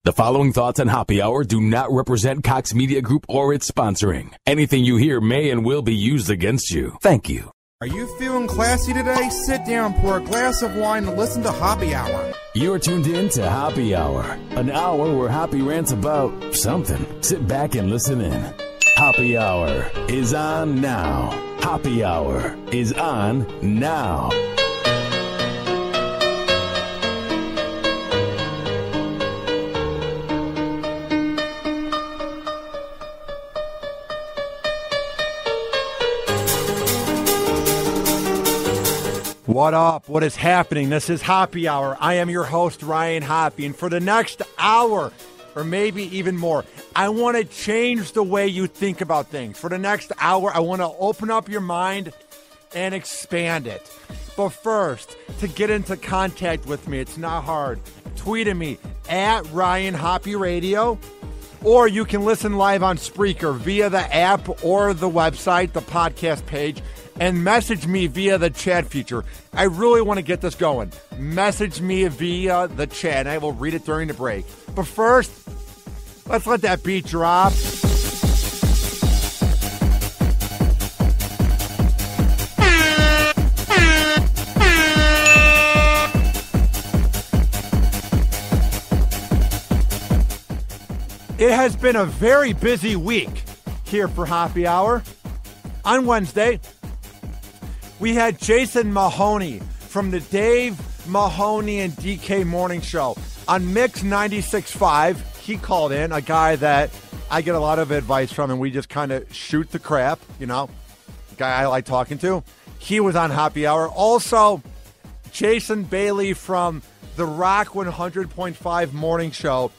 The following thoughts on Happy Hour do not represent Cox Media Group or its sponsoring. Anything you hear may and will be used against you. Thank you. Are you feeling classy today? Sit down, pour a glass of wine, and listen to Happy Hour. You're tuned in to Happy Hour, an hour where Happy rants about something. Sit back and listen in. Happy Hour is on now. Happy Hour is on now. What up? What is happening? This is Happy Hour. I am your host, Ryan Hoppe, and for the next hour, or maybe even more, I want to change the way you think about things. For the next hour, I want to open up your mind and expand it. But first, to get into contact with me, it's not hard. Tweet at me at Ryan Hoppe Radio, or you can listen live on Spreaker via the app or the website, the podcast page, and message me via the chat feature. I really want to get this going. Message me via the chat, and I will read it during the break. But first, let's let that beat drop. It has been a very busy week here for Happy Hour. On Wednesday, we had Jason Mahoney from the Dave Mahoney and DK Morning Show on Mix 96.5. He called in, a guy that I get a lot of advice from, and we just kind of shoot the crap, you know, a guy I like talking to. He was on Happy Hour. Also, Jason Bailey from the Rock 100.5 Morning Show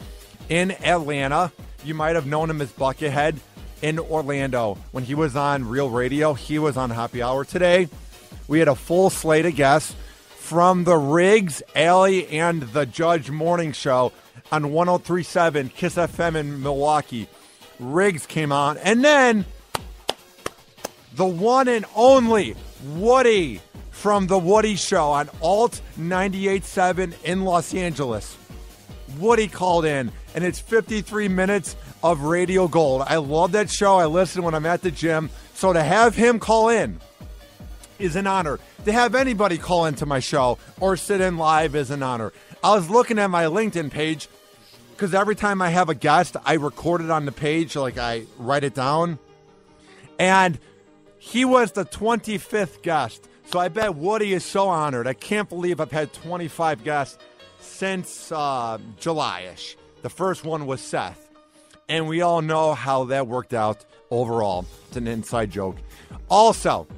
in Atlanta. You might have known him as Buckethead in Orlando. When he was on Real Radio, he was on Happy Hour today. We had a full slate of guests from the Riggs, Alley, and the Judge Morning Show on 103.7 KISS FM in Milwaukee. Riggs came on. And then the one and only Woody from The Woody Show on Alt 98.7 in Los Angeles. Woody called in, and it's 53 minutes of radio gold. I love that show. I listen when I'm at the gym. So to have him call in is an honor. To have anybody call into my show or sit in live is an honor. I was looking at my LinkedIn page because every time I have a guest, I record it on the page, like I write it down. And he was the 25th guest. So I bet Woody is so honored. I can't believe I've had 25 guests since July-ish. The first one was Seth. And we all know how that worked out overall. It's an inside joke. Also,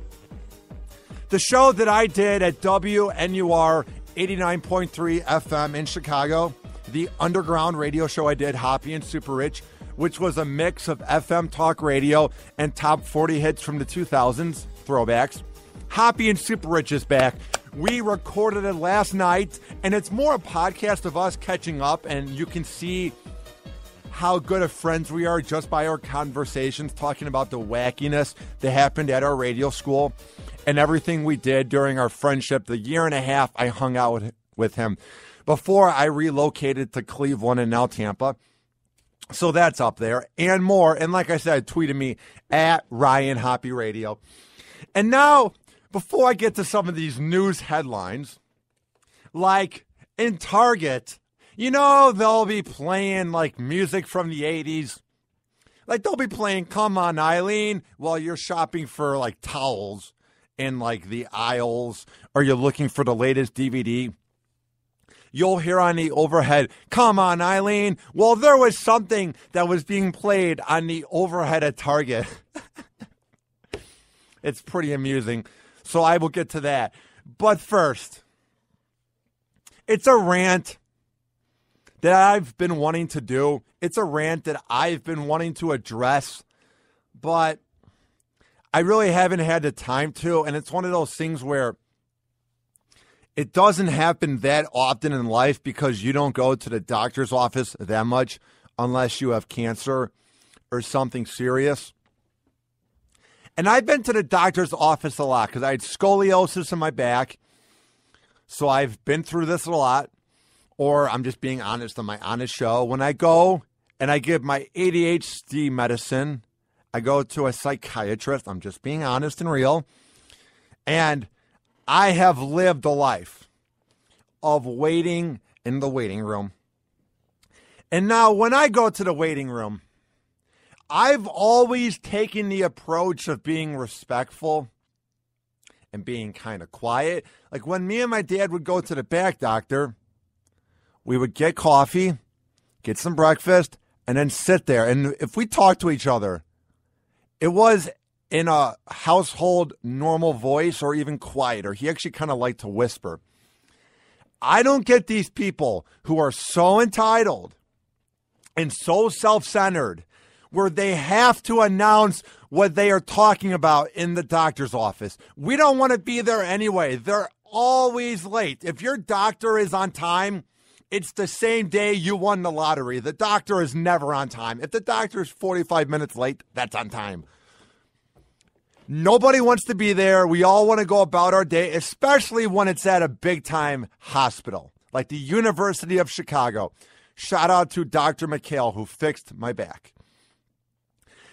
the show that I did at WNUR 89.3 FM in Chicago, the underground radio show I did, Hoppe and Super Rich, which was a mix of FM talk radio and top 40 hits from the 2000s, throwbacks. Hoppe and Super Rich is back. We recorded it last night, and it's more a podcast of us catching up, and you can see how good of friends we are just by our conversations, talking about the wackiness that happened at our radio school and everything we did during our friendship, the year and a half I hung out with him before I relocated to Cleveland and now Tampa. So that's up there and more. And like I said, tweeted me at Ryan Hoppe Radio. And now, before I get to some of these news headlines, like in Target, you know, they'll be playing like music from the 80s. Like they'll be playing Come On Eileen while you're shopping for like towels in like the aisles, or you're looking for the latest DVD. You'll hear on the overhead, Come On Eileen. Well, there was something that was being played on the overhead at Target. It's pretty amusing. So I will get to that. But first, it's a rant that I've been wanting to do. It's a rant that I've been wanting to address, but I really haven't had the time to. And it's one of those things where it doesn't happen that often in life because you don't go to the doctor's office that much unless you have cancer or something serious. And I've been to the doctor's office a lot because I had scoliosis in my back. So I've been through this a lot. or I'm just being honest on my honest show, when I go and I give my ADHD medicine, I go to a psychiatrist. I'm just being honest and real. And I have lived a life of waiting in the waiting room. And now when I go to the waiting room, I've always taken the approach of being respectful and being kind of quiet. Like when me and my dad would go to the back doctor, we would get coffee, get some breakfast, and then sit there. And if we talked to each other, it was in a household normal voice or even quieter. He actually kind of liked to whisper. I don't get these people who are so entitled and so self-centered where they have to announce what they are talking about in the doctor's office. We don't want to be there anyway. They're always late. If your doctor is on time, it's the same day you won the lottery. The doctor is never on time. If the doctor is 45 minutes late, that's on time. Nobody wants to be there. We all want to go about our day, especially when it's at a big-time hospital, like the University of Chicago. Shout out to Dr. McHale, who fixed my back.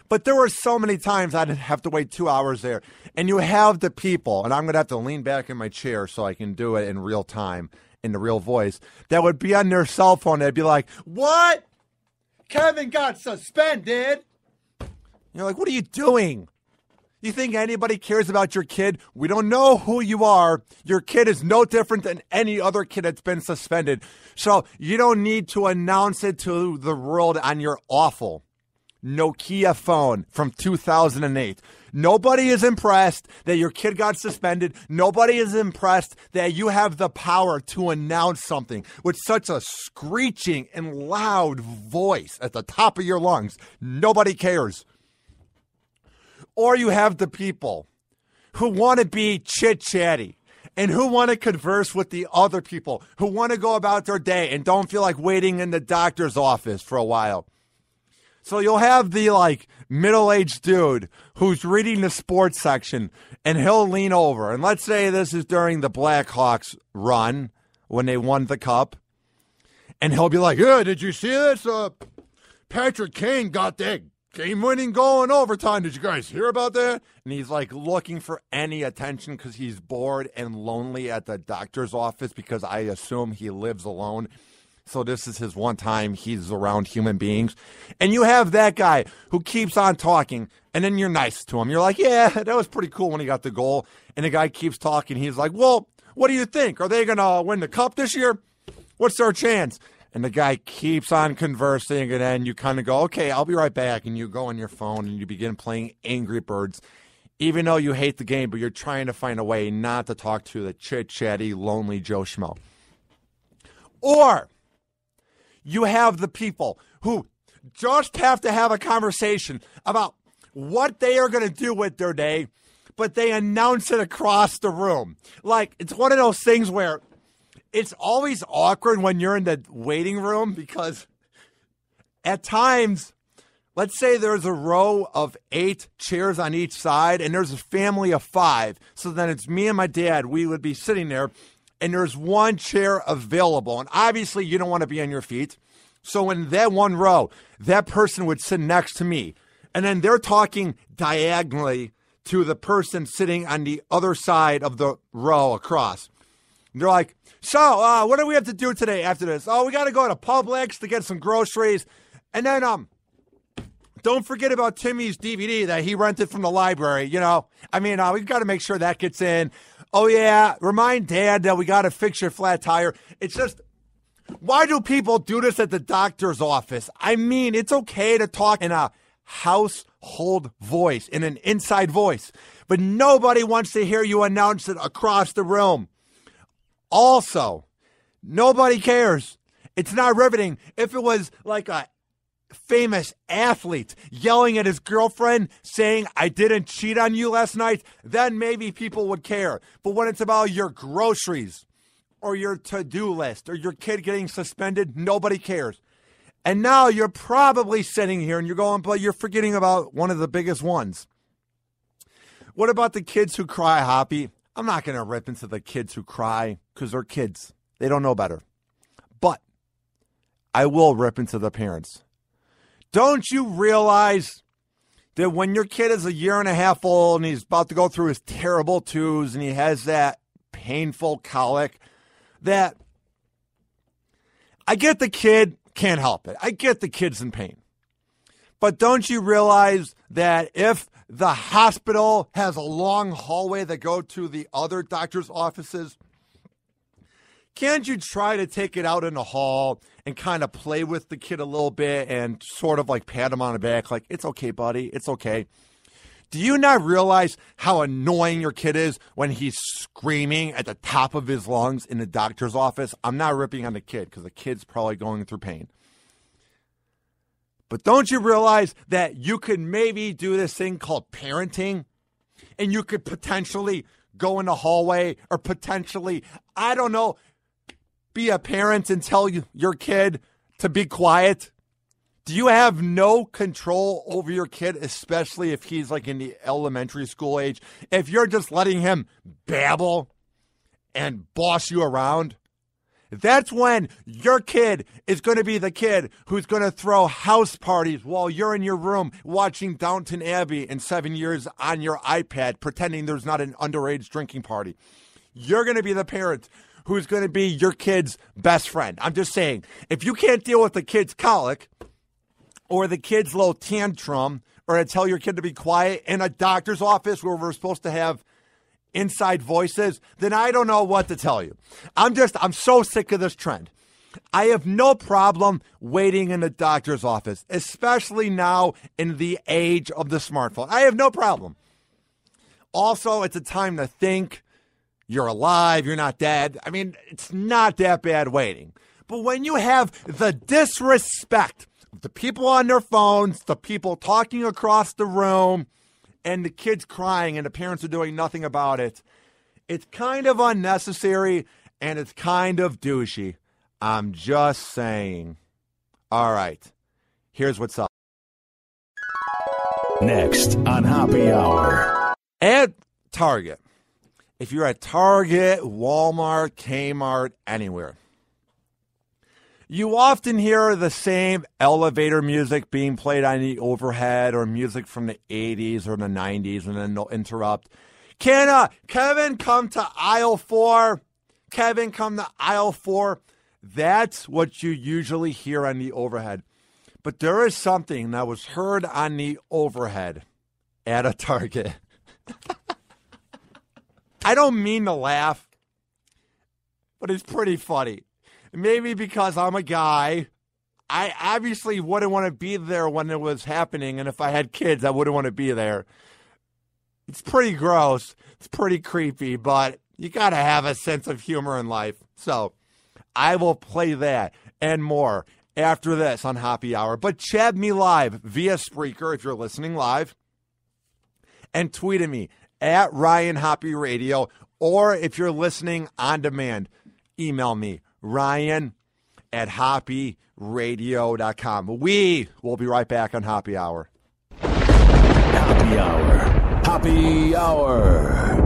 But there were so many times I'd have to wait 2 hours there. And you have the people, and I'm going to have to lean back in my chair so I can do it in real time, in the real voice, that would be on their cell phone. They'd be like, what? Kevin got suspended. You're like, what are you doing? You think anybody cares about your kid? We don't know who you are. Your kid is no different than any other kid that's been suspended. So you don't need to announce it to the world on your awful Nokia phone from 2008. Nobody is impressed that your kid got suspended. Nobody is impressed that you have the power to announce something with such a screeching and loud voice at the top of your lungs. Nobody cares. Or you have the people who want to be chit-chatty and who want to converse with the other people, who want to go about their day and don't feel like waiting in the doctor's office for a while. So you'll have the middle-aged dude who's reading the sports section, and he'll lean over. And let's say this is during the Blackhawks run when they won the cup. And he'll be like, yeah, did you see this? Patrick Kane got that game-winning goal in overtime. Did you guys hear about that? And he's looking for any attention because he's bored and lonely at the doctor's office because I assume he lives alone. So this is his one time he's around human beings. And you have that guy who keeps on talking, and then you're nice to him. You're like, yeah, that was pretty cool when he got the goal. And the guy keeps talking. He's like, well, what do you think? Are they going to win the cup this year? What's their chance? And the guy keeps on conversing, and then you kind of go, okay, I'll be right back. And you go on your phone, and you begin playing Angry Birds, even though you hate the game, but you're trying to find a way not to talk to the chit-chatty, lonely Joe Schmo. Or you have the people who just have to have a conversation about what they are going to do with their day, but they announce it across the room. It's one of those things where it's always awkward when you're in the waiting room because at times, let's say there's a row of 8 chairs on each side and there's a family of 5. So then it's me and my dad. We would be sitting there and there's one chair available. And obviously you don't want to be on your feet. So in that one row, that person would sit next to me. And then they're talking diagonally to the person sitting on the other side of the row across. And they're like, so what do we have to do today after this? Oh, we got to go to Publix to get some groceries. And then don't forget about Timmy's DVD that he rented from the library. We've got to make sure that gets in. Oh, yeah, remind Dad that we got to fix your flat tire. It's just, why do people do this at the doctor's office? I mean, it's okay to talk in a household voice, in an inside voice, but nobody wants to hear you announce it across the room. Also, nobody cares. It's not riveting. If it was like a famous athlete yelling at his girlfriend saying, I didn't cheat on you last night, then maybe people would care. But when it's about your groceries or your to-do list or your kid getting suspended, nobody cares. And now you're probably sitting here and you're going, but you're forgetting about one of the biggest ones. What about the kids who cry, Hoppy? I'm not going to rip into the kids who cry because they're kids. They don't know better. But I will rip into the parents. Don't you realize that when your kid is a year and a half old and he's about to go through his terrible twos and he has that painful colic, that I get the kid can't help it. I get the kid's in pain. But don't you realize that if the hospital has a long hallway that go to the other doctor's offices, can't you try to take it out in the hall and kind of play with the kid a little bit and sort of like pat him on the back like, it's okay, buddy, it's okay? Do you not realize how annoying your kid is when he's screaming at the top of his lungs in the doctor's office? I'm not ripping on the kid because the kid's probably going through pain. But don't you realize that you could maybe do this thing called parenting, and you could potentially go in the hallway or potentially, I don't know, be a parent and tell your kid to be quiet? Do you have no control over your kid, especially if he's like in the elementary school age? If you're just letting him babble and boss you around, that's when your kid is going to be the kid who's going to throw house parties while you're in your room watching Downton Abbey in 7 years on your iPad, pretending there's not an underage drinking party. You're going to be the parent who's going to be your kid's best friend. I'm just saying, if you can't deal with the kid's colic or the kid's little tantrum, or to tell your kid to be quiet in a doctor's office where we're supposed to have inside voices, then I don't know what to tell you. I'm so sick of this trend. I have no problem waiting in the doctor's office, especially now in the age of the smartphone. I have no problem. Also, it's a time to think. You're alive, you're not dead. I mean, it's not that bad waiting. But when you have the disrespect of the people on their phones, the people talking across the room, and the kids crying and the parents are doing nothing about it, it's kind of unnecessary and it's kind of douchey. I'm just saying. All right, here's what's up. Next on Happy Hour. At Target. If you're at Target, Walmart, Kmart, anywhere, you often hear the same elevator music being played on the overhead or music from the 80s or the 90s, and then they'll interrupt. Can Kevin come to aisle 4? Kevin, come to aisle 4. That's what you usually hear on the overhead. But there is something that was heard on the overhead at a Target. I don't mean to laugh, but it's pretty funny. Maybe because I'm a guy, I obviously wouldn't want to be there when it was happening, and if I had kids, I wouldn't want to be there. It's pretty gross. It's pretty creepy, but you got to have a sense of humor in life. So I will play that and more after this on Happy Hour. But chat me live via Spreaker if you're listening live, and tweet at me at Ryan Hoppe Radio, or if you're listening on demand, email me, Ryan@HoppeRadio.com. We will be right back on Happy Hour. Happy Hour. Happy Hour.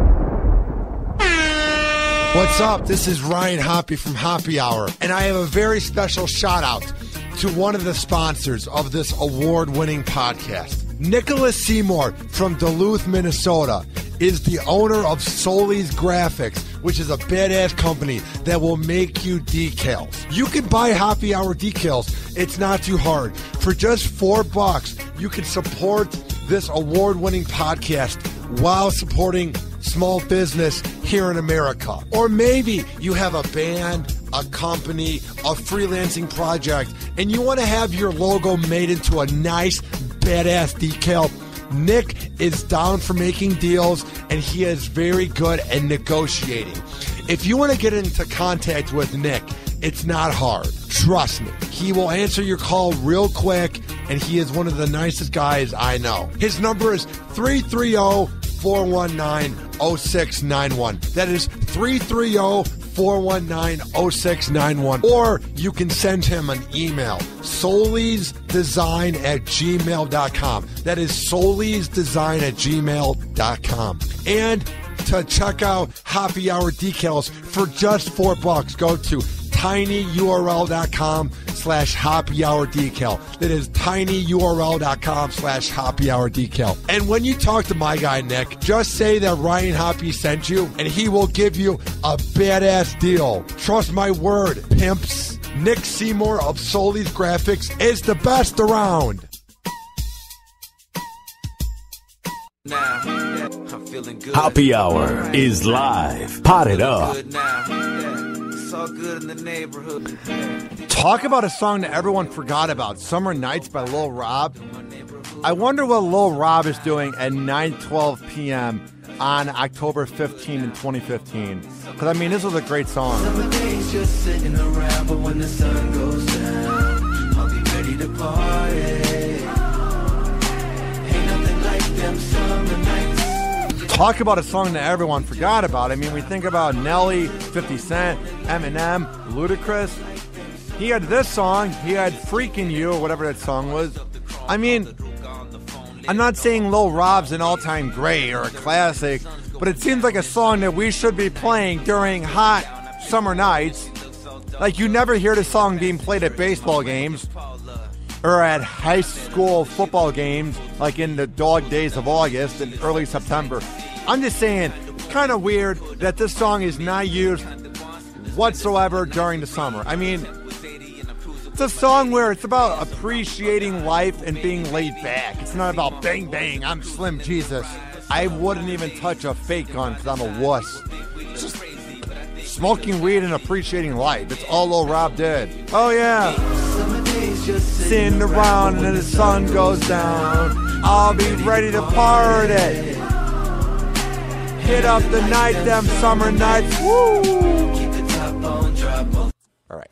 What's up? This is Ryan Hoppe from Happy Hour, and I have a very special shout out to one of the sponsors of this award-winning podcast. Nicholas Seymour from Duluth, Minnesota is the owner of Solis Graphics, which is a badass company that will make you decals. You can buy Happy Hour decals. It's not too hard. For just $4, you can support this award-winning podcast while supporting small business here in America. Or maybe you have a band, a company, a freelancing project, and you want to have your logo made into a nice, badass decal. Nick is down for making deals, and he is very good at negotiating. If you want to get into contact with Nick, it's not hard. Trust me. He will answer your call real quick, and he is one of the nicest guys I know. His number is 330-419-0691. That is 330-419-0691. Or you can send him an email, solisdesign@gmail.com. That is solisdesign@gmail.com. And to check out Happy Hour decals for just $4, go to tinyurl.com tinyurl.com/happyhourdecal. That is tinyurl.com/happyhourdecal. And when you talk to my guy, Nick, just say that Ryan Hoppe sent you, and he will give you a badass deal. Trust my word, pimps. Nick Seymour of Soli's Graphics is the best around. Now, I'm feeling good. Happy Hour is live. Pot it up. Good now. It's all good in the neighborhood. Talk about a song that everyone forgot about, Summer Nights by Lil Rob. I wonder what Lil Rob is doing at 9:12 p.m. on October 15 in 2015. Because, I mean, this was a great song. Summer days just sitting around, but when the sun goes down, I'll be ready to party. Ain't nothing like them summer nights. Talk about a song that everyone forgot about. I mean, we think about Nelly, 50 Cent, Eminem, Ludacris. He had this song. He had Freaking You, or whatever that song was. I mean, I'm not saying Lil Rob's an all-time great or a classic, but it seems like a song that we should be playing during hot summer nights. Like, you never hear the song being played at baseball games or at high school football games, like in the dog days of August and early September. I'm just saying, it's kind of weird that this song is not used whatsoever during the summer. I mean, it's a song where it's about appreciating life and being laid back. It's not about bang, bang, I'm Slim Jesus. I wouldn't even touch a fake gun because I'm a wuss. It's just smoking weed and appreciating life. It's all Lil Rob did. Oh, yeah. Sitting around and the sun goes down. I'll be ready to party. Hit up the night, them summer nights. Woo! All right.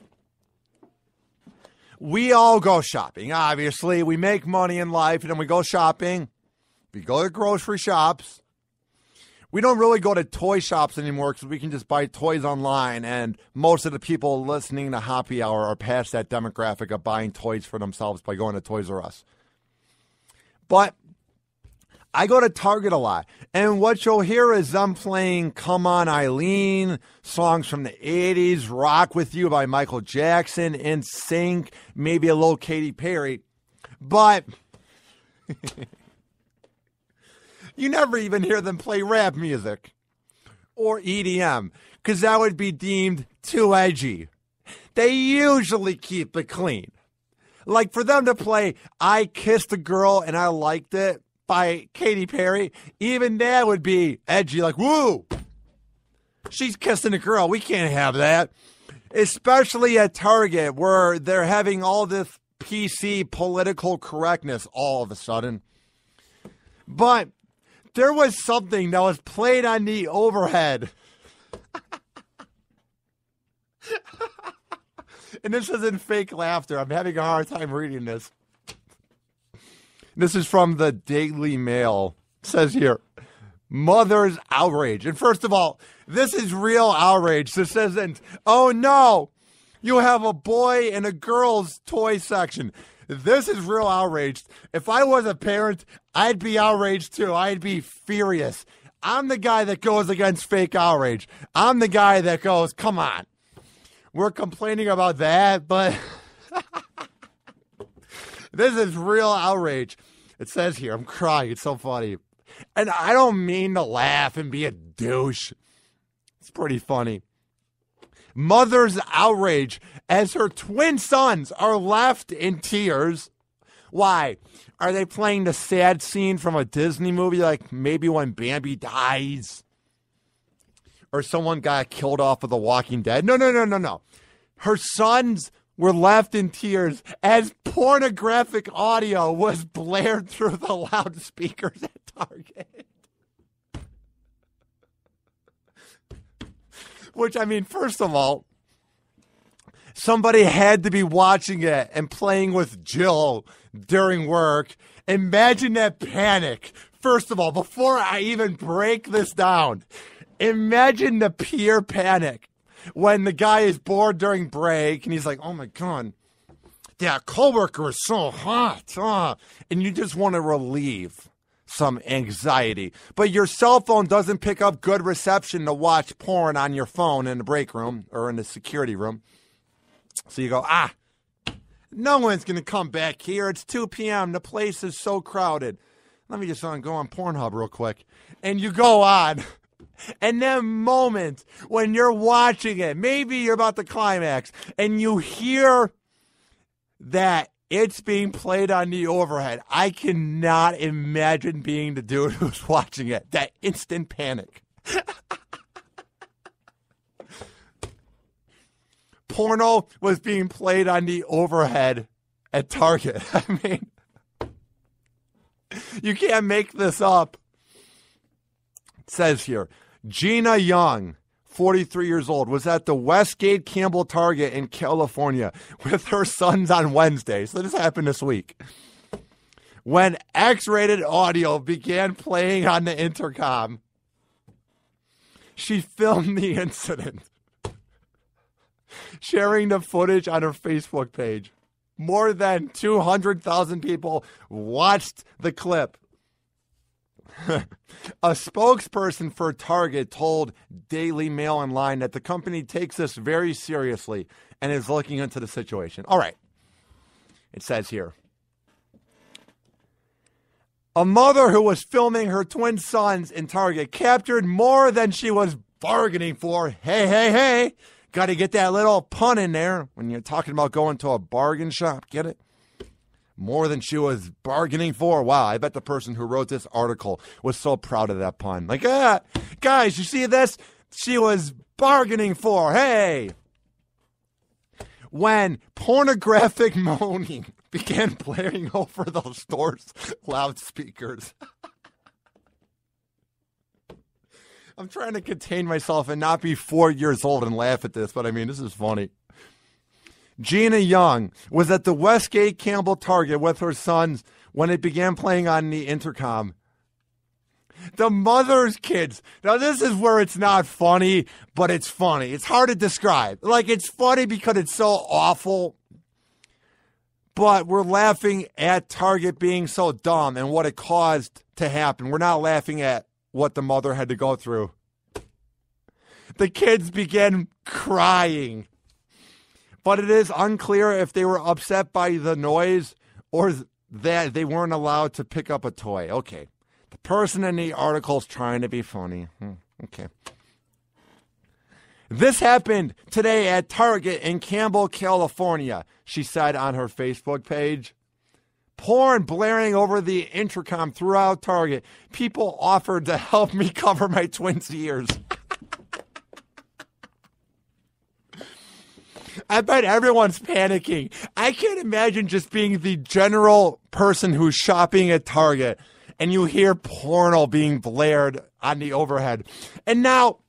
We all go shopping, obviously. We make money in life, and then we go shopping. We go to grocery shops. We don't really go to toy shops anymore because we can just buy toys online, and most of the people listening to Happy Hour are past that demographic of buying toys for themselves by going to Toys R Us. But I go to Target a lot, and what you'll hear is them playing Come On Eileen, songs from the 80s, Rock With You by Michael Jackson, NSYNC, maybe a little Katy Perry. But you never even hear them play rap music or EDM because that would be deemed too edgy. They usually keep it clean. Like for them to play I Kissed a Girl and I Liked It by Katy Perry, even that would be edgy, like, woo, she's kissing a girl. We can't have that. Especially at Target where they're having all this PC political correctness all of a sudden. But there was something that was played on the overhead. And this isn't fake laughter. I'm having a hard time reading this. This is from the Daily Mail. It says here, mother's outrage. And first of all, this is real outrage. This isn't, oh no, you have a boy and a girl's toy section. This is real outrage. If I was a parent, I'd be outraged too. I'd be furious. I'm the guy that goes against fake outrage. I'm the guy that goes, come on. We're complaining about that, but this is real outrage. It says here, I'm crying. It's so funny. And I don't mean to laugh and be a douche. It's pretty funny. Mother's outrage as her twin sons are left in tears. Why? Are they playing the sad scene from a Disney movie, like maybe when Bambi dies? Or someone got killed off of The Walking Dead? No. Her sons were left in tears as pornographic audio was blared through the loudspeakers at Target. Which, I mean, first of all, somebody had to be watching it and playing with Jill during work. Imagine that panic. First of all, before I even break this down, imagine the pure panic when the guy is bored during break and he's like, oh my God, that coworker is so hot. And you just want to relieve some anxiety. But your cell phone doesn't pick up good reception to watch porn on your phone in the break room or in the security room. So you go, No one's going to come back here. It's 2 p.m. The place is so crowded. Let me just go on Pornhub real quick. And you go on. And that moment when you're watching it, maybe you're about to climax, and you hear that it's being played on the overhead. I cannot imagine being the dude who's watching it. That instant panic. Porno was being played on the overhead at Target. I mean, you can't make this up. It says here, Gina Young, 43 years old, was at the Westgate Campbell Target in California with her sons on Wednesday. So this happened this week. When X-rated audio began playing on the intercom, she filmed the incident, sharing the footage on her Facebook page. More than 200,000 people watched the clip. A spokesperson for Target told Daily Mail Online that the company takes this very seriously and is looking into the situation. All right. It says here, a mother who was filming her twin sons in Target captured more than she was bargaining for. Hey. Got to get that little pun in there when you're talking about going to a bargain shop. Get it? More than she was bargaining for. Wow, I bet the person who wrote this article was so proud of that pun. Like, guys, you see this? She was bargaining for. Hey. When pornographic moaning began blaring over those stores' loudspeakers. I'm trying to contain myself and not be 4 years old and laugh at this, but I mean, this is funny. Gina Young was at the Westgate Campbell Target with her sons when it began playing on the intercom. The mother's kids. Now, this is where it's not funny, but it's funny. It's hard to describe. Like, it's funny because it's so awful, but we're laughing at Target being so dumb and what it caused to happen. We're not laughing at what the mother had to go through. The kids began crying. But it is unclear if they were upset by the noise or that they weren't allowed to pick up a toy. Okay. The person in the article is trying to be funny. Okay. This happened today at Target in Campbell, California, she said on her Facebook page. Porn blaring over the intercom throughout Target. People offered to help me cover my twins' ears. I bet everyone's panicking. I can't imagine just being the general person who's shopping at Target and you hear porno being blared on the overhead. And now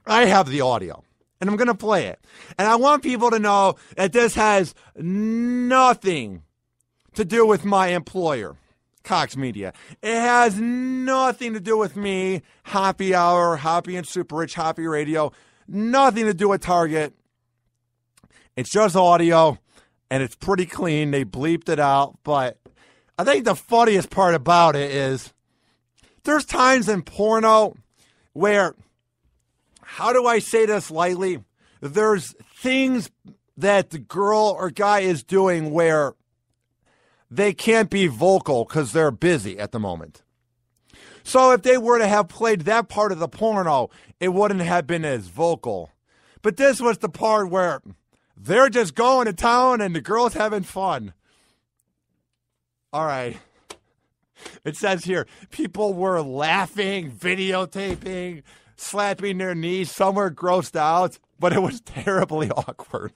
I have the audio and I'm going to play it. And I want people to know that this has nothing to do with my employer, Cox Media. It has nothing to do with me, Happy Hour, Happy and Super Rich, Happy Radio. Nothing to do with Target. It's just audio, and it's pretty clean. They bleeped it out, but I think the funniest part about it is there's times in porno where, how do I say this lightly? There's things that the girl or guy is doing where they can't be vocal because they're busy at the moment. So if they were to have played that part of the porno, it wouldn't have been as vocal. But this was the part where they're just going to town and the girl's having fun. All right. It says here, people were laughing, videotaping, slapping their knees. Some were grossed out, but it was terribly awkward.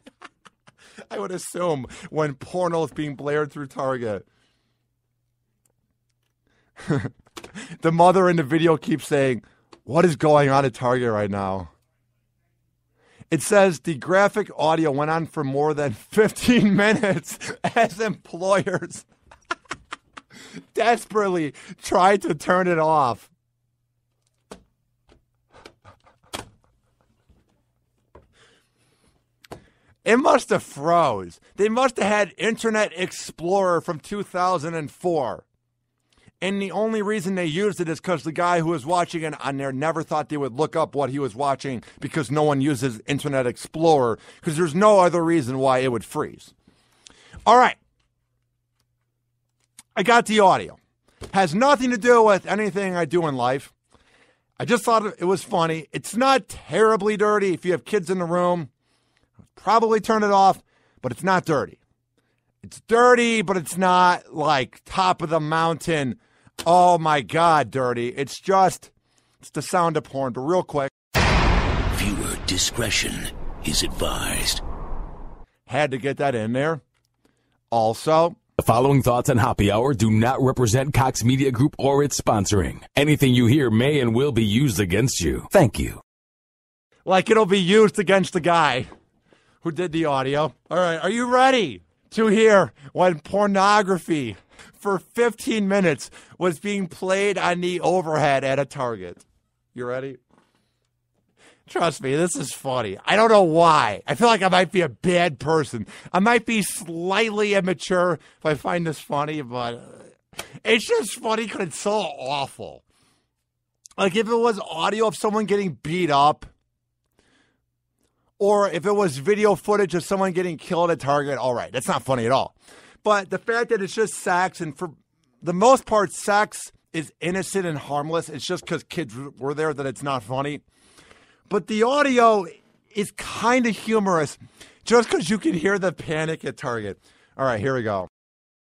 I would assume when porno is being blared through Target. The mother in the video keeps saying, what is going on at Target right now? It says the graphic audio went on for more than 15 minutes as employers desperately tried to turn it off. It must have froze. They must have had Internet Explorer from 2004. And the only reason they used it is because the guy who was watching it on there never thought they would look up what he was watching because no one uses Internet Explorer, because there's no other reason why it would freeze. All right. I got the audio. Has nothing to do with anything I do in life. I just thought it was funny. It's not terribly dirty. If you have kids in the room, probably turn it off, but it's not dirty. It's dirty, but it's not like top of the mountain, oh my God, dirty. It's the sound of porn. But real quick. Viewer discretion is advised. Had to get that in there. Also, the following thoughts on Happy Hour do not represent Cox Media Group or its sponsoring. Anything you hear may and will be used against you. Thank you. Like it'll be used against the guy who did the audio. All right, are you ready to hear when pornography for 15 minutes was being played on the overhead at a Target? You ready? Trust me, this is funny. I don't know why. I feel like I might be a bad person. I might be slightly immature if I find this funny, but it's just funny because it's so awful. Like if it was audio of someone getting beat up, or if it was video footage of someone getting killed at Target, all right, that's not funny at all. But the fact that it's just sex, and for the most part, sex is innocent and harmless. It's just because kids were there that it's not funny. But the audio is kind of humorous just because you can hear the panic at Target. All right, here we go.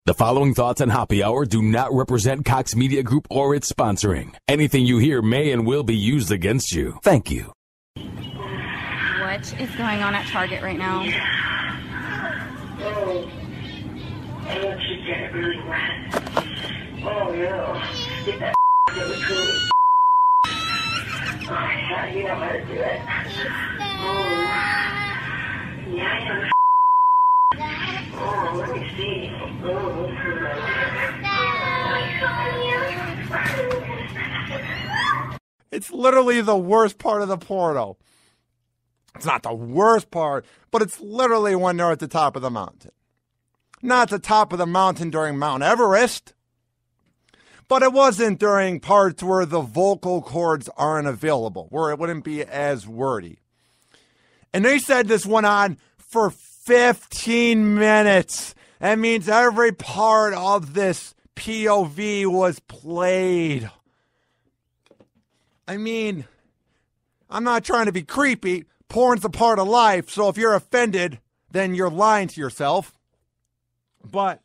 The following thoughts on Happy Hour do not represent Cox Media Group or its sponsoring. Anything you hear may and will be used against you. Thank you. What is going on at Target right now? Oh, I want you to get it really wet. Oh, yeah. Get that really cool. Oh, yeah, you know how to do it. Oh, yeah, I know. Oh, let me see. It's literally the worst part of the porno. It's not the worst part, but it's literally when they're at the top of the mountain. Not the top of the mountain during Mount Everest, but it wasn't during parts where the vocal cords aren't available, where it wouldn't be as wordy. And they said this went on for 15 minutes. That means every part of this POV was played. I mean, I'm not trying to be creepy. Porn's a part of life, so if you're offended, then you're lying to yourself. But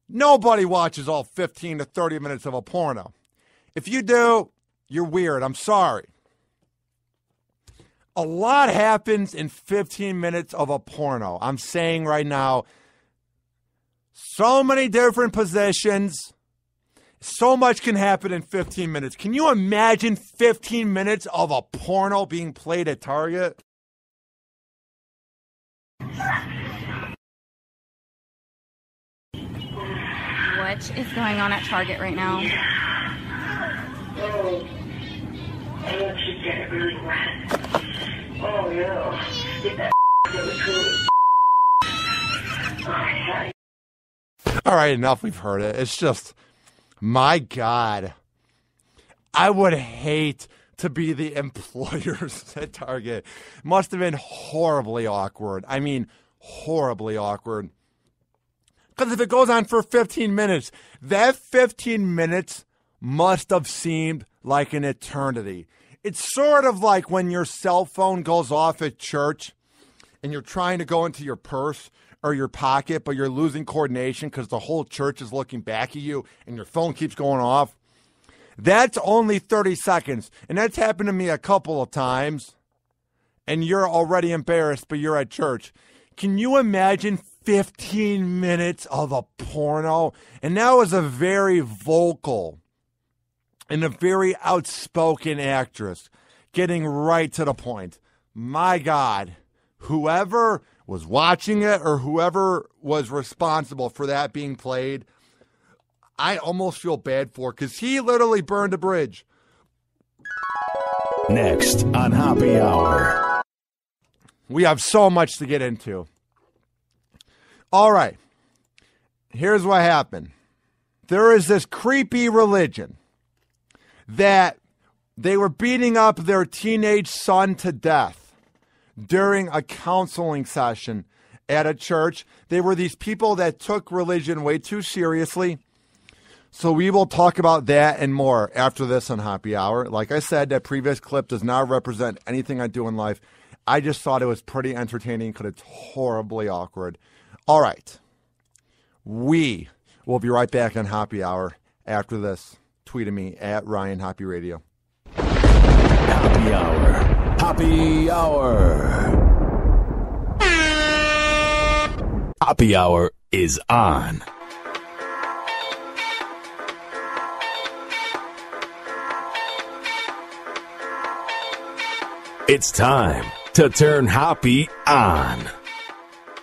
nobody watches all 15 to 30 minutes of a porno. If you do, you're weird. I'm sorry. A lot happens in 15 minutes of a porno. I'm saying right now, so many different positions. So much can happen in 15 minutes. Can you imagine 15 minutes of a porno being played at Target? What is going on at Target right now? Oh, I want you to get it really wet. Oh, yeah. Get that really cool. Oh, yeah. All right, enough. We've heard it. It's just, my God. I would hate to be the employers at Target. Must have been horribly awkward. I mean, horribly awkward. Because if it goes on for 15 minutes, that 15 minutes must have seemed like an eternity. It's sort of like when your cell phone goes off at church and you're trying to go into your purse or your pocket, but you're losing coordination because the whole church is looking back at you and your phone keeps going off. That's only 30 seconds. And that's happened to me a couple of times. And you're already embarrassed, but you're at church. Can you imagine 15 minutes of a porno? And that was a very vocal and a very outspoken actress getting right to the point. My God, whoever was watching it or whoever was responsible for that being played, I almost feel bad for, because he literally burned a bridge. Next on Happy Hour. We have so much to get into. All right. Here's what happened. There is this creepy religion that they were beating up their teenage son to death during a counseling session at a church. They were these people that took religion way too seriously. So we will talk about that and more after this on Happy Hour. Like I said, that previous clip does not represent anything I do in life. I just thought it was pretty entertaining because it's horribly awkward. All right. We will be right back on Happy Hour after this. Tweet at me at Ryan Hoppe Radio. Happy Hour. Happy Hour. Happy Hour is on. It's time to turn Hoppe on.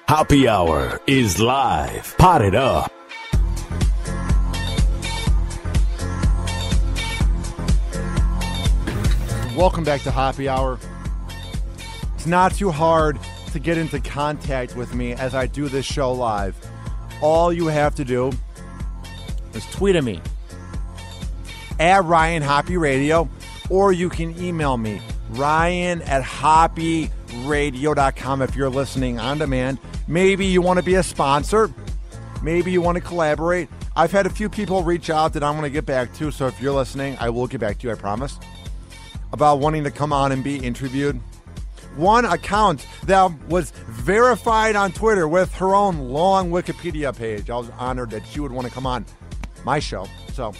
Happy Hour is live. Pot it up. Welcome back to Happy Hour. It's not too hard to get into contact with me as I do this show live. All you have to do is tweet at me at Ryan Hoppe Radio, or you can email me Ryan@hopperadio.com if you're listening on demand. Maybe you want to be a sponsor. Maybe you want to collaborate. I've had a few people reach out that I'm going to get back to, so if you're listening, I will get back to you, I promise, about wanting to come on and be interviewed. One account that was verified on Twitter with her own long Wikipedia page. I was honored that she would want to come on my show. So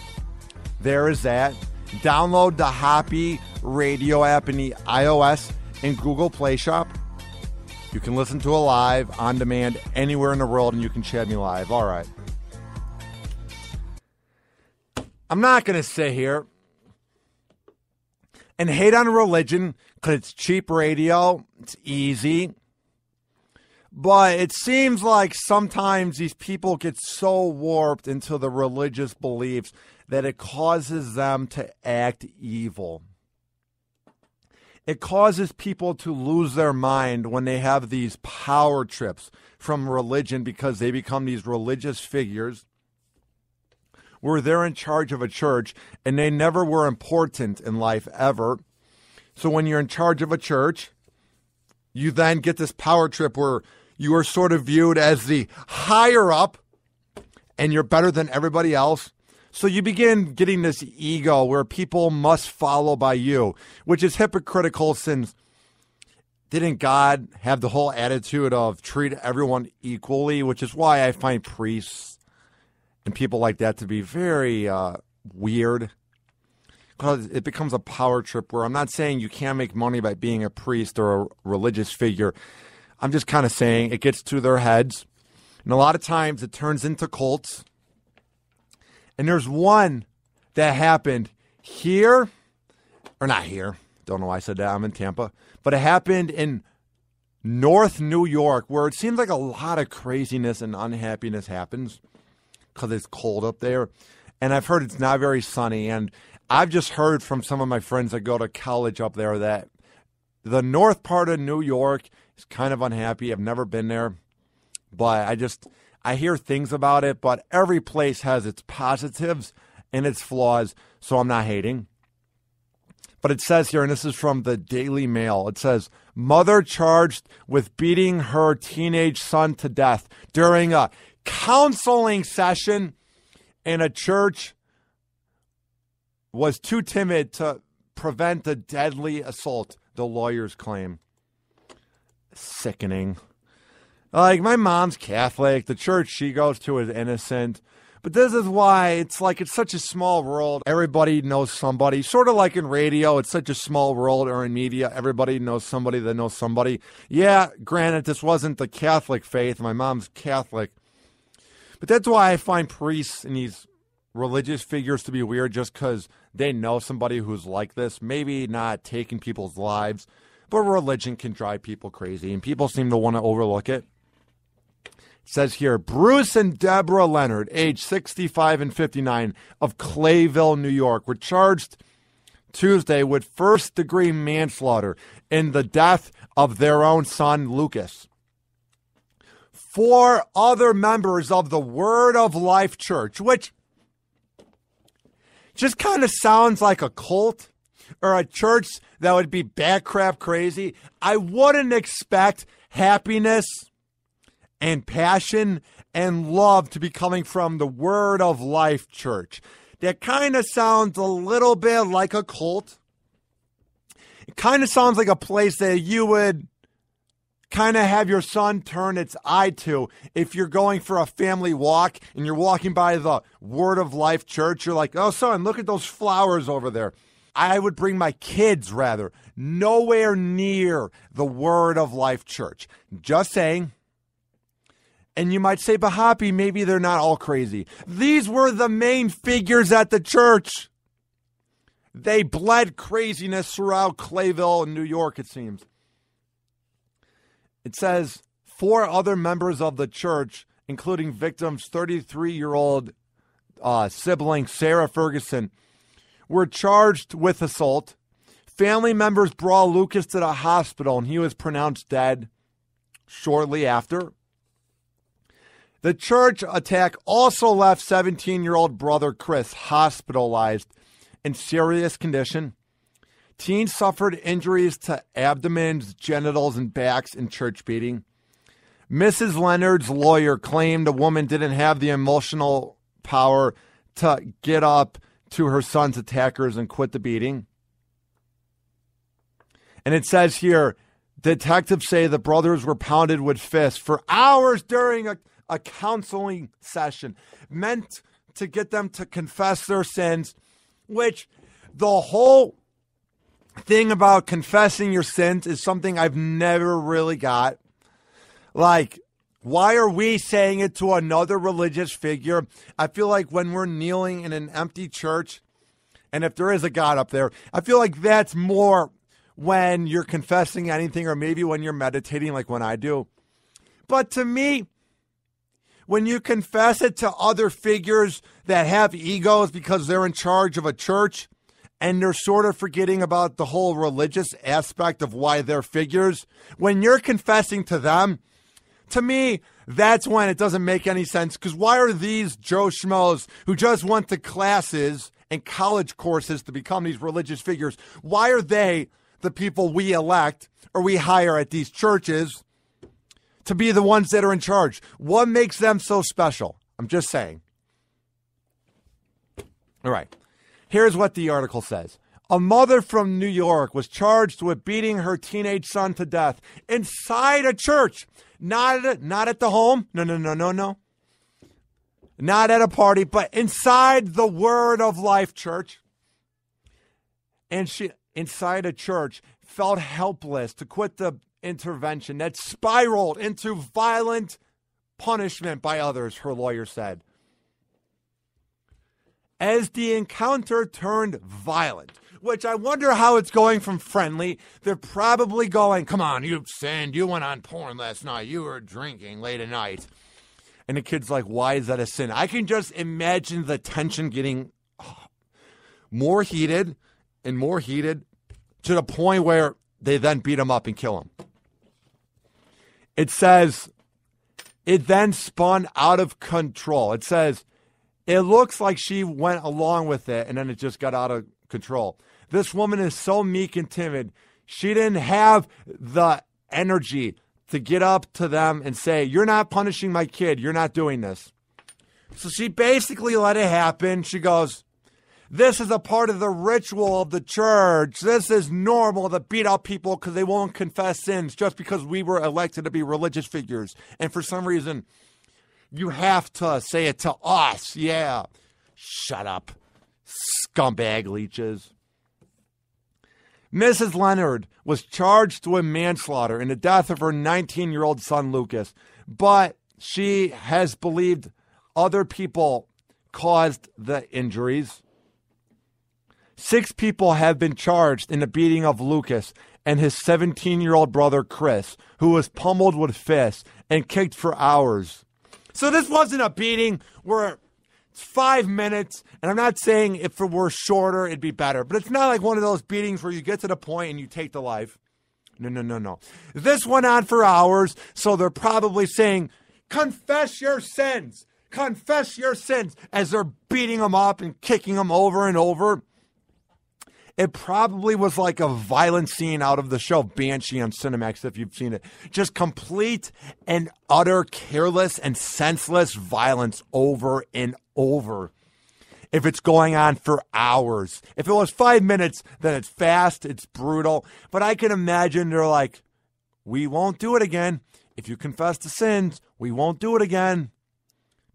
there is that. Download the Hoppe Radio app in the iOS and Google Play Shop. You can listen to it live, on demand, anywhere in the world, and you can chat me live. All right. I'm not going to sit here and hate on religion because it's cheap radio. It's easy. But it seems like sometimes these people get so warped into the religious beliefs that it causes them to act evil. It causes people to lose their mind when they have these power trips from religion because they become these religious figures where they're in charge of a church and they never were important in life ever. So when you're in charge of a church, you then get this power trip where you are sort of viewed as the higher up and you're better than everybody else. So you begin getting this ego where people must follow by you, which is hypocritical since didn't God have the whole attitude of treat everyone equally, which is why I find priests and people like that to be very weird. Because it becomes a power trip where I'm not saying you can't make money by being a priest or a religious figure. I'm just kind of saying it gets to their heads. And a lot of times it turns into cults. And there's one that happened here, or not here. Don't know why I said that. I'm in Tampa. But it happened in North New York, where it seems like a lot of craziness and unhappiness happens because it's cold up there. And I've heard it's not very sunny. And I've just heard from some of my friends that go to college up there that the north part of New York is kind of unhappy. I've never been there. But I hear things about it, but every place has its positives and its flaws, so I'm not hating. But it says here, and this is from the Daily Mail, it says, mother charged with beating her teenage son to death during a counseling session in a church was too timid to prevent the deadly assault, the lawyers claim. Sickening. Like, my mom's Catholic. The church she goes to is innocent. But this is why it's such a small world. Everybody knows somebody. Sort of like in radio, it's such a small world, or in media, everybody knows somebody that knows somebody. Yeah, granted, this wasn't the Catholic faith. My mom's Catholic. But that's why I find priests and these religious figures to be weird, just because they know somebody who's like this. Maybe not taking people's lives, but religion can drive people crazy, and people seem to want to overlook it. It says here, Bruce and Deborah Leonard, age 65 and 59, of Clayville, New York, were charged Tuesday with first-degree manslaughter in the death of their own son, Lucas. 4 other members of the Word of Life Church, which just kind of sounds like a cult or a church that would be bat crap crazy. I wouldn't expect happiness and passion and love to be coming from the Word of Life Church. That kind of sounds a little bit like a cult. It kind of sounds like a place that you would kind of have your son turn its eye to if you're going for a family walk and you're walking by the Word of Life Church. You're like, oh, son, look at those flowers over there. I would bring my kids, rather, nowhere near the Word of Life Church. Just saying. And you might say, but Hoppe, maybe they're not all crazy. These were the main figures at the church. They bled craziness throughout Clayville and New York, it seems. It says 4 other members of the church, including victim's 33-year-old sibling, Sarah Ferguson, were charged with assault. Family members brought Lucas to the hospital, and he was pronounced dead shortly after. The church attack also left 17-year-old brother Chris hospitalized in serious condition. Teens suffered injuries to abdomens, genitals, and backs in church beating. Mrs. Leonard's lawyer claimed the woman didn't have the emotional power to get up to her son's attackers and quit the beating. And it says here, detectives say the brothers were pounded with fists for hours during a counseling session meant to get them to confess their sins, which the whole thing about confessing your sins is something I've never really got. Like, why are we saying it to another religious figure? I feel like when we're kneeling in an empty church, and if there is a God up there, I feel like that's more when you're confessing anything, or maybe when you're meditating like when I do. But to me, when you confess it to other figures that have egos because they're in charge of a church and they're sort of forgetting about the whole religious aspect of why they're figures, when you're confessing to them, to me, that's when it doesn't make any sense. Because why are these Joe Schmoes who just went to classes and college courses to become these religious figures, why are they the people we elect or we hire at these churches to be the ones that are in charge? What makes them so special? I'm just saying. All right. Here's what the article says. A mother from New York was charged with beating her teenage son to death inside a church. Not at the home. No. Not at a party, but inside the Word of Life Church. And she, inside a church, felt helpless to quit the intervention that spiraled into violent punishment by others, her lawyer said. As the encounter turned violent, which I wonder how it's going from friendly. They're probably going, come on, you sinned. You went on porn last night. You were drinking late at night. And the kid's like, why is that a sin? I can just imagine the tension getting more heated and more heated to the point where they then beat him up and kill him. It says, it then spun out of control. It says, it looks like she went along with it and then it just got out of control. This woman is so meek and timid. She didn't have the energy to get up to them and say, you're not punishing my kid. You're not doing this. So she basically let it happen. She goes, this is a part of the ritual of the church. This is normal to beat up people because they won't confess sins just because we were elected to be religious figures. And for some reason, you have to say it to us. Yeah. Shut up, scumbag leeches. Mrs. Leonard was charged with manslaughter in the death of her 19-year-old son, Lucas, but she has believed other people caused the injuries. 6 people have been charged in the beating of Lucas and his 17-year-old brother, Chris, who was pummeled with fists and kicked for hours. So this wasn't a beating where it's 5 minutes, and I'm not saying if it were shorter, it'd be better, but it's not like one of those beatings where you get to the point and you take the life. No. This went on for hours, so they're probably saying, confess your sins. Confess your sins, as they're beating them up and kicking them over and over. It probably was like a violent scene out of the show Banshee on Cinemax, if you've seen it. Just complete and utter careless and senseless violence over and over. If it's going on for hours. If it was 5 minutes, then it's fast, it's brutal. But I can imagine they're like, we won't do it again. If you confess to sins, we won't do it again.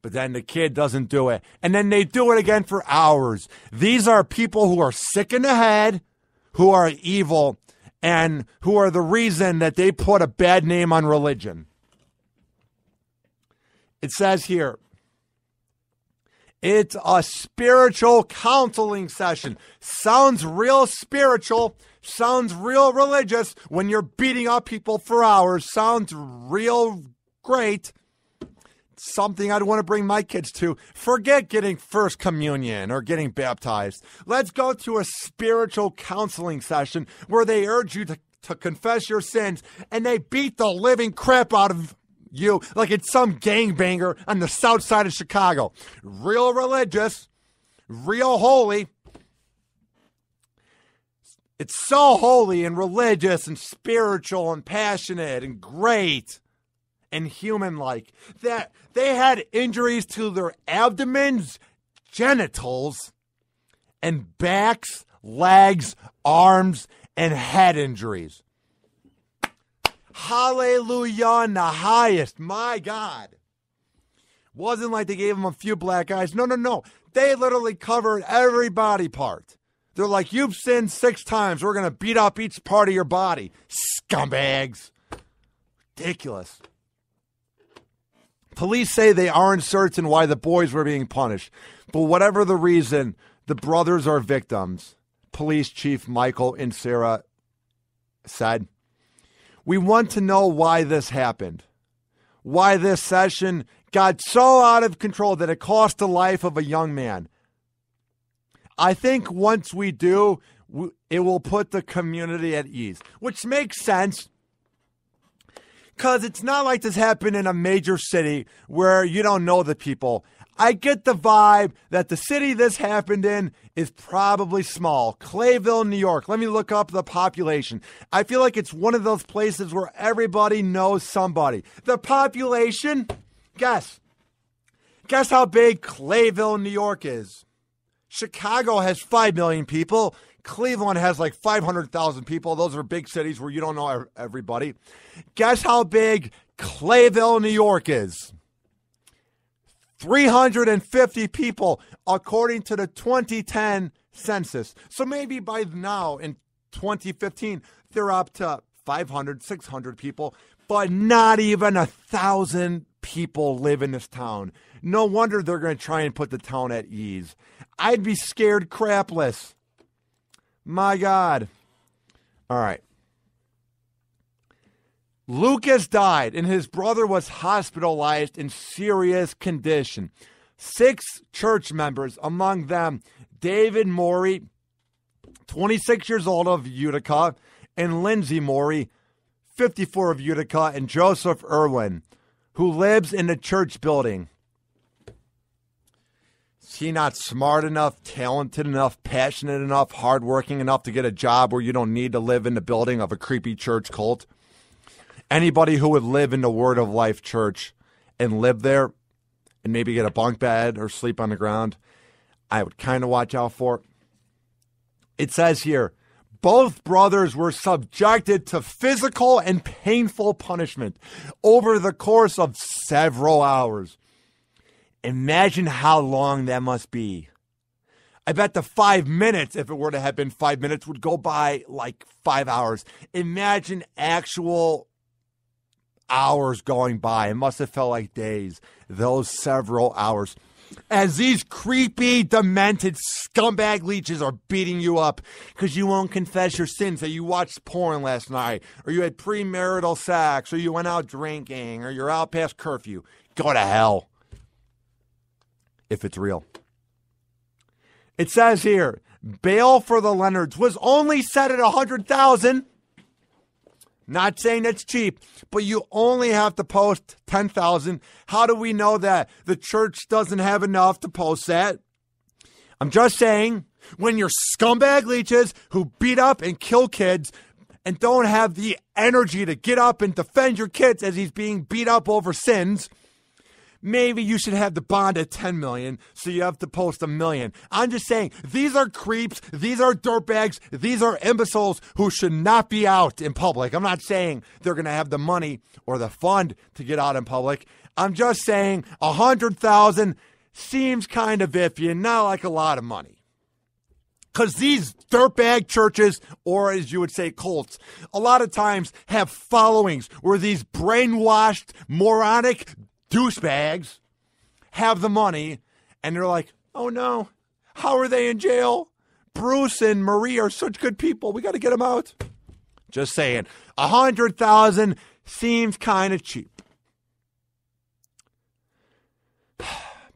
But then the kid doesn't do it. And then they do it again for hours. These are people who are sick in the head, who are evil, and who are the reason that they put a bad name on religion. It says here, it's a spiritual counseling session. Sounds real spiritual. Sounds real religious when you're beating up people for hours. Sounds real great. Something I'd want to bring my kids to. Forget getting first communion or getting baptized. Let's go to a spiritual counseling session where they urge you to confess your sins and they beat the living crap out of you like it's some gangbanger on the south side of Chicago. Real religious, real holy. It's so holy and religious and spiritual and passionate and great and human-like that they had injuries to their abdomens, genitals, and backs, legs, arms, and head injuries. Hallelujah in the highest. My God. Wasn't like they gave them a few black eyes. No. They literally covered every body part. They're like, you've sinned 6 times. We're going to beat up each part of your body. Scumbags. Ridiculous. Police say they aren't certain why the boys were being punished. But whatever the reason, the brothers are victims. Police Chief Michael Insera said, we want to know why this happened. Why this session got so out of control that it cost the life of a young man. I think once we do, it will put the community at ease, which makes sense. Because it's not like this happened in a major city where you don't know the people. I get the vibe that the city this happened in is probably small. Clayville, New York. Let me look up the population. I feel like it's one of those places where everybody knows somebody. The population? Guess. Guess how big Clayville, New York is. Chicago has 5 million people. Cleveland has like 500,000 people. Those are big cities where you don't know everybody. Guess how big Clayville, New York is. 350 people, according to the 2010 census. So maybe by now, in 2015, they're up to 500, 600 people. But not even 1,000 people live in this town. No wonder they're going to try and put the town at ease. I'd be scared crapless. My God. All right. Lucas died and his brother was hospitalized in serious condition. 6 church members, among them David Morey, 26 years old of Utica, and Lindsay Morey, 54 of Utica, and Joseph Irwin, who lives in the church building. Is he not smart enough, talented enough, passionate enough, hardworking enough to get a job where you don't need to live in the building of a creepy church cult? Anybody who would live in the Word of Life church and live there and maybe get a bunk bed or sleep on the ground, I would kind of watch out for. It says here, both brothers were subjected to physical and painful punishment over the course of several hours. Imagine how long that must be. I bet the 5 minutes, if it were to have been 5 minutes, would go by like 5 hours. Imagine actual hours going by. It must have felt like days, those several hours. As these creepy, demented scumbag leeches are beating you up because you won't confess your sins, that you watched porn last night, or you had premarital sex, or you went out drinking, or you're out past curfew. Go to hell. If it's real. It says here, bail for the Leonards was only set at $100,000. Not saying it's cheap, but you only have to post $10,000. How do we know that? The church doesn't have enough to post that. I'm just saying, when you're scumbag leeches who beat up and kill kids and don't have the energy to get up and defend your kids as he's being beat up over sins, maybe you should have the bond at $10 million, so you have to post $1 million. I'm just saying, these are creeps, these are dirtbags, these are imbeciles who should not be out in public. I'm not saying they're going to have the money or the fund to get out in public. I'm just saying $100,000 seems kind of iffy and not like a lot of money. Because these dirtbag churches, or as you would say, cults, a lot of times have followings where these brainwashed, moronic douchebags have the money, and they're like, oh no, how are they in jail? Bruce and Marie are such good people. We got to get them out. Just saying, $100,000 seems kind of cheap.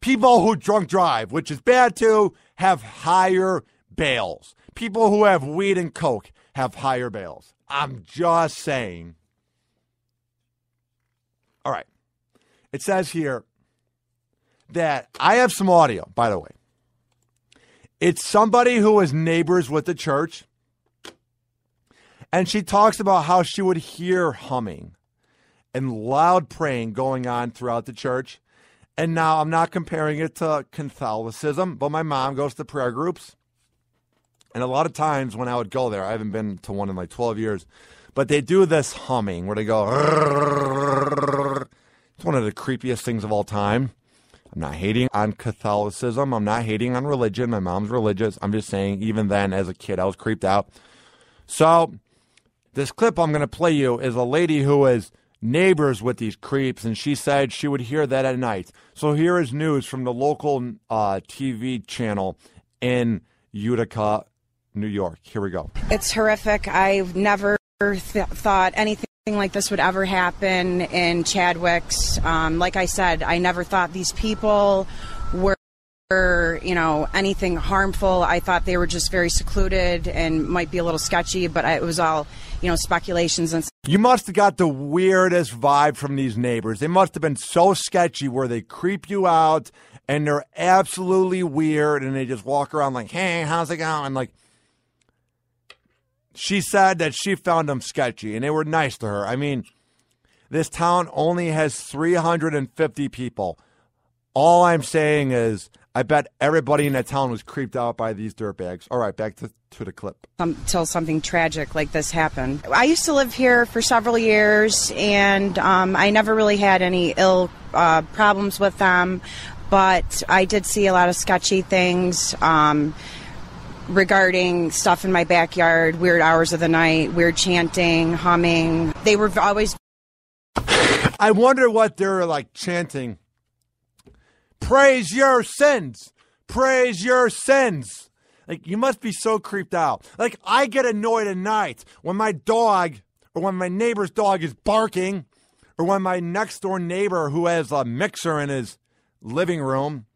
People who drunk drive, which is bad too, have higher bails. People who have weed and coke have higher bails. I'm just saying. All right. It says here that I have some audio, by the way. It's somebody who was neighbors with the church. And she talks about how she would hear humming and loud praying going on throughout the church. And now I'm not comparing it to Catholicism, but my mom goes to prayer groups. And a lot of times when I would go there, I haven't been to one in like 12 years, but they do this humming where they go, it's one of the creepiest things of all time. I'm not hating on Catholicism. I'm not hating on religion. My mom's religious. I'm just saying, even then, as a kid, I was creeped out. So this clip I'm going to play you is a lady who is neighbors with these creeps, and she said she would hear that at night. So here is news from the local TV channel in Utica, New York. Here we go. It's horrific. I've never thought anything like this would ever happen in Chadwick's. Like I said, I never thought these people were, anything harmful. I thought they were just very secluded and might be a little sketchy, but it was all, speculations. And you must have got the weirdest vibe from these neighbors. They must have been so sketchy where they creep you out and they're absolutely weird and they just walk around like, hey, how's it going? Like, she said that she found them sketchy, and they were nice to her. I mean, this town only has 350 people. All I'm saying is I bet everybody in that town was creeped out by these dirtbags. All right, back to the clip. Until something tragic like this happened. I used to live here for several years, and I never really had any ill problems with them, but I did see a lot of sketchy things. Regarding stuff in my backyard, weird hours of the night, weird chanting, humming. They were always... I wonder what they're like chanting. Praise your sins. Praise your sins. Like, you must be so creeped out. Like, I get annoyed at night when my dog or when my neighbor's dog is barking or when my next door neighbor who has a mixer in his living room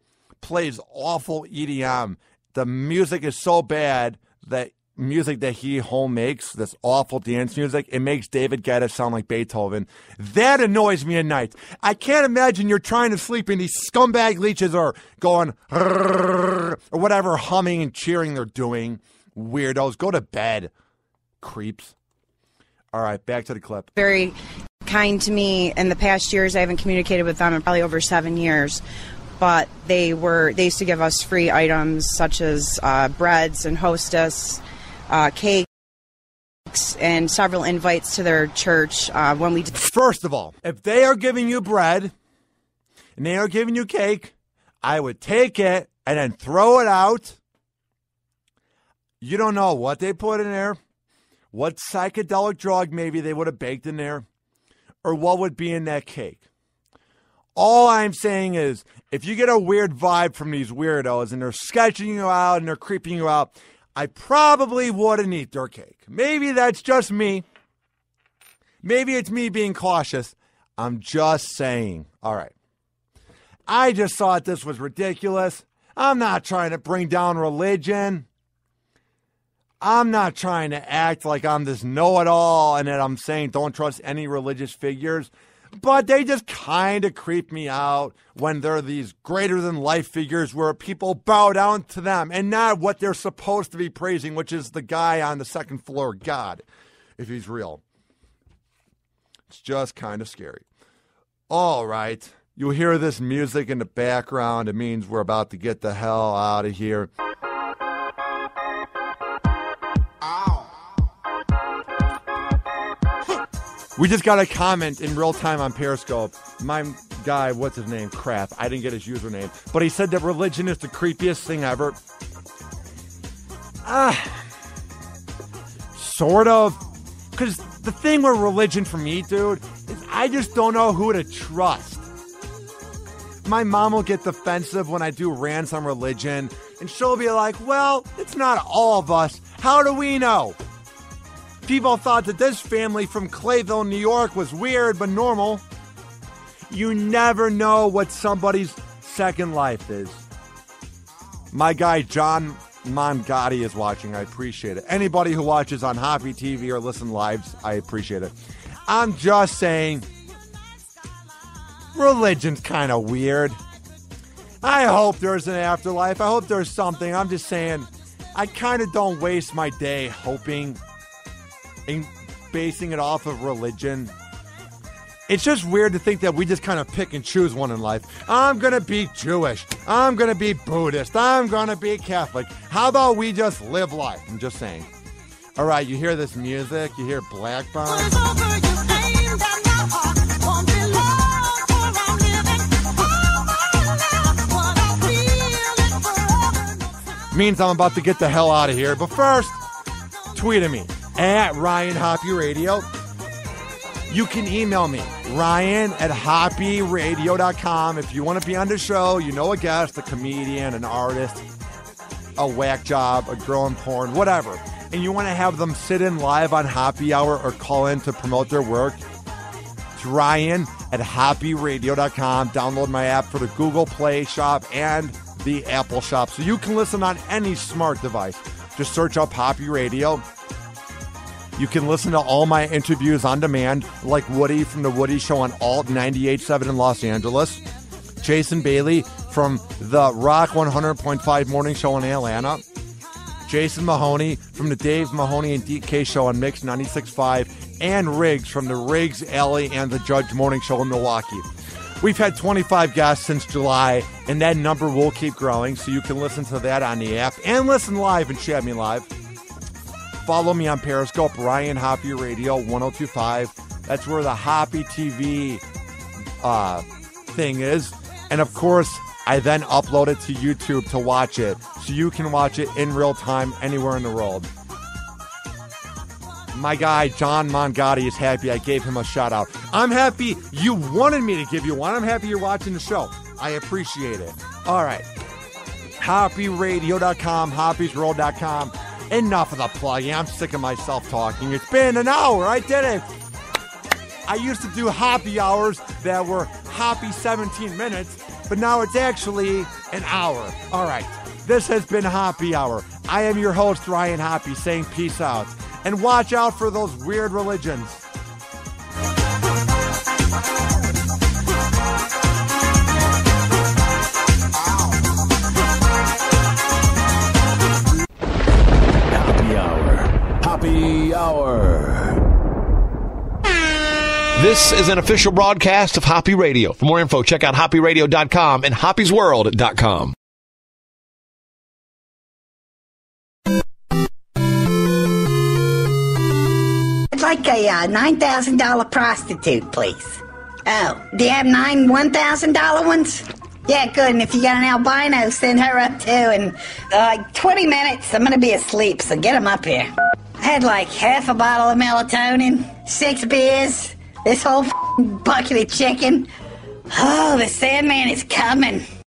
plays awful EDM. The music is so bad, that music that he home makes, this awful dance music, it makes David Guetta sound like Beethoven. That annoys me at night. I can't imagine you're trying to sleep and these scumbag leeches are going or whatever, humming and cheering they're doing. Weirdos. Go to bed, creeps. All right, back to the clip. Very kind to me. In the past years, I haven't communicated with them in probably over 7 years. But they used to give us free items such as breads and Hostess, cakes, and several invites to their church when we... First of all, if they are giving you bread and they are giving you cake, I would take it and then throw it out. You don't know what they put in there, what psychedelic drug maybe they would have baked in there, or what would be in that cake. All I'm saying is, if you get a weird vibe from these weirdos and they're sketching you out and they're creeping you out, I probably wouldn't eat their cake. Maybe that's just me. Maybe it's me being cautious. I'm just saying. All right. I just thought this was ridiculous. I'm not trying to bring down religion. I'm not trying to act like I'm this know-it-all and that I'm saying don't trust any religious figures. But they just kind of creep me out when they're these greater-than-life figures where people bow down to them and not what they're supposed to be praising, which is the guy on the second floor, God, if he's real. It's just kind of scary. All right. You'll hear this music in the background. It means we're about to get the hell out of here. We just got a comment in real time on Periscope. My guy, what's his name? Crap. I didn't get his username. But he said that religion is the creepiest thing ever. Sort of. Because the thing with religion for me, dude, is I just don't know who to trust. My mom will get defensive when I do rants on religion. And she'll be like, well, it's not all of us. How do we know? People thought that this family from Clayville, New York was weird but normal. You never know what somebody's second life is. My guy John Mongotti is watching. I appreciate it. Anybody who watches on Hoppe TV or listen live, I appreciate it. I'm just saying, religion's kind of weird. I hope there's an afterlife. I hope there's something. I'm just saying, I kind of don't waste my day hoping and basing it off of religion. It's just weird to think that we just kind of pick and choose one in life. I'm going to be Jewish. I'm going to be Buddhist. I'm going to be Catholic. How about we just live life? I'm just saying. All right, you hear this music? You hear Black Bomb? Means I'm about to get the hell out of here. But first, tweet at me. At Ryan Hoppe Radio. You can email me, Ryan@HoppeRadio.com. If you want to be on the show, you know a guest, a comedian, an artist, a whack job, a girl in porn, whatever, and you want to have them sit in live on Hoppe Hour or call in to promote their work, it's Ryan@HoppeRadio.com. Download my app for the Google Play Shop and the Apple Shop so you can listen on any smart device. Just search up Hoppe Radio. You can listen to all my interviews on demand, like Woody from The Woody Show on Alt 98.7 in Los Angeles, Jason Bailey from the Rock 100.5 Morning Show in Atlanta, Jason Mahoney from the Dave Mahoney and DK Show on Mix 96.5, and Riggs from the Riggs, Alley, and the Judge Morning Show in Milwaukee. We've had 25 guests since July, and that number will keep growing, so you can listen to that on the app and listen live and chat me live. Follow me on Periscope, Ryan Hoppe Radio 1025. That's where the Hoppe TV thing is. And of course, I then upload it to YouTube to watch it, so you can watch it in real time anywhere in the world. My guy, John Mongotti, is happy I gave him a shout out. I'm happy you wanted me to give you one. I'm happy you're watching the show. I appreciate it. All right. HoppeRadio.com, HoppesWorld.com. Enough of the plugging. I'm sick of myself talking. It's been an hour. I did it. I used to do Hoppe hours that were Hoppe 17 minutes, but now it's actually an hour. All right. This has been Hoppe Hour. I am your host, Ryan Hoppe, saying peace out. And watch out for those weird religions. Hoppe Hour. This is an official broadcast of Hoppe Radio. For more info, check out HoppeRadio.com and HoppesWorld.com. I'd like a $9,000 prostitute, please. Oh, do you have 9 $1,000 ones? Yeah, good. And if you got an albino, send her up too. And like 20 minutes, I'm going to be asleep, so get them up here. I had like half a bottle of melatonin, 6 beers, this whole bucket of chicken. Oh, the Sandman is coming.